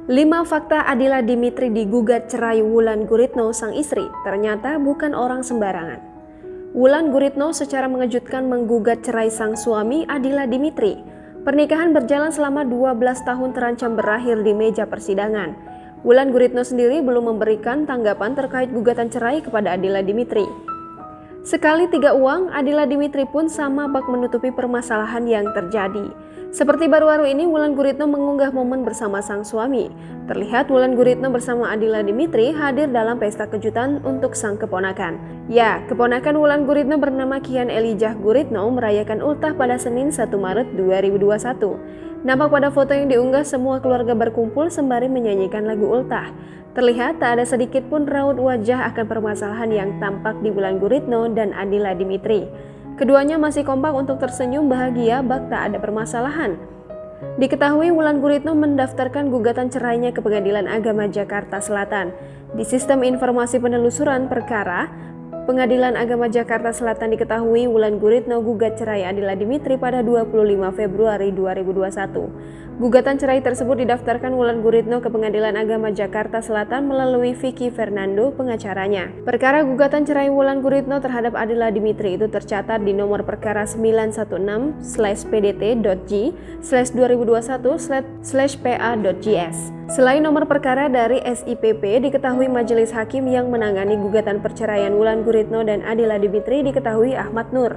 5 fakta Adila Dimitri digugat cerai Wulan Guritno sang istri ternyata bukan orang sembarangan. Wulan Guritno secara mengejutkan menggugat cerai sang suami Adila Dimitri. Pernikahan berjalan selama 12 tahun terancam berakhir di meja persidangan. Wulan Guritno sendiri belum memberikan tanggapan terkait gugatan cerai kepada Adila Dimitri. Sekali tiga uang, Adila Dimitri pun sama bak menutupi permasalahan yang terjadi. Seperti baru-baru ini, Wulan Guritno mengunggah momen bersama sang suami. Terlihat Wulan Guritno bersama Adila Dimitri hadir dalam pesta kejutan untuk sang keponakan. Ya, keponakan Wulan Guritno bernama Kian Elijah Guritno merayakan ultah pada Senin 1 Maret 2021. Nampak pada foto yang diunggah semua keluarga berkumpul sembari menyanyikan lagu ultah. Terlihat tak ada sedikit pun raut wajah akan permasalahan yang tampak di Wulan Guritno dan Adila Dimitri. Keduanya masih kompak untuk tersenyum bahagia bak tak ada permasalahan. Diketahui Wulan Guritno mendaftarkan gugatan cerainya ke Pengadilan Agama Jakarta Selatan. Di sistem informasi penelusuran perkara, Pengadilan Agama Jakarta Selatan diketahui Wulan Guritno gugat cerai Adila Dimitri pada 25 Februari 2021. Gugatan cerai tersebut didaftarkan Wulan Guritno ke Pengadilan Agama Jakarta Selatan melalui Vicky Fernando, pengacaranya. Perkara gugatan cerai Wulan Guritno terhadap Adila Dimitri itu tercatat di nomor perkara 916/PDT.G/2021/PA.JS. Selain nomor perkara dari SIPP, diketahui majelis hakim yang menangani gugatan perceraian Wulan Guritno dan Adila Dimitri diketahui Ahmad Nur.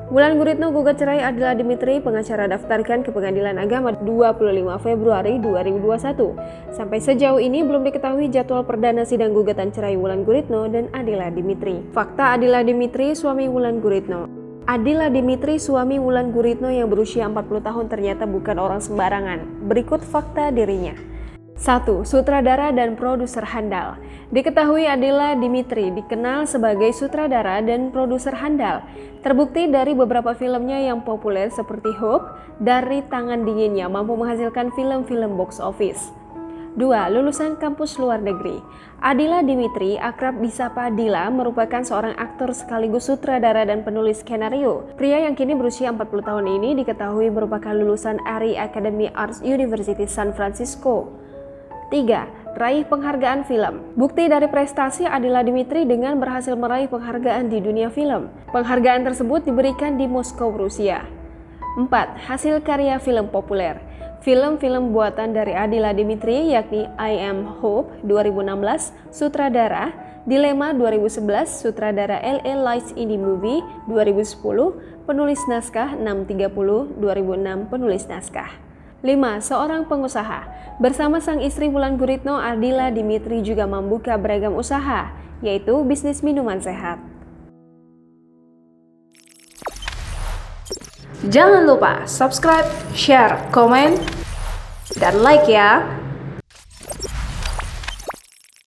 Wulan Guritno gugat cerai Adila Dimitri, pengacara daftarkan ke Pengadilan Agama 25 Februari 2021. Sampai sejauh ini belum diketahui jadwal perdana sidang gugatan cerai Wulan Guritno dan Adila Dimitri. Fakta Adila Dimitri, suami Wulan Guritno. Adila Dimitri, suami Wulan Guritno yang berusia 40 tahun ternyata bukan orang sembarangan. Berikut fakta dirinya. 1. Sutradara dan produser handal. Diketahui Adila Dimitri dikenal sebagai sutradara dan produser handal. Terbukti dari beberapa filmnya yang populer seperti Hope, Dari Tangan Dinginnya mampu menghasilkan film-film box office. 2. Lulusan kampus luar negeri. Adila Dimitri, akrab disapa Dila, merupakan seorang aktor sekaligus sutradara dan penulis skenario. Pria yang kini berusia 40 tahun ini diketahui merupakan lulusan Ari Academy Arts University San Francisco. 3. Raih penghargaan film. Bukti dari prestasi Adila Dimitri dengan berhasil meraih penghargaan di dunia film. Penghargaan tersebut diberikan di Moskow, Rusia. 4. Hasil karya film populer. Film-film buatan dari Adila Dimitri yakni I Am Hope 2016, sutradara, Dilema 2011, sutradara LA Lights Indie Movie 2010, penulis naskah 630 2006, penulis naskah. 5. Seorang pengusaha. Bersama sang istri Wulan Guritno, Adila Dimitri juga membuka beragam usaha, yaitu bisnis minuman sehat. Jangan lupa subscribe, share, komen, dan like ya!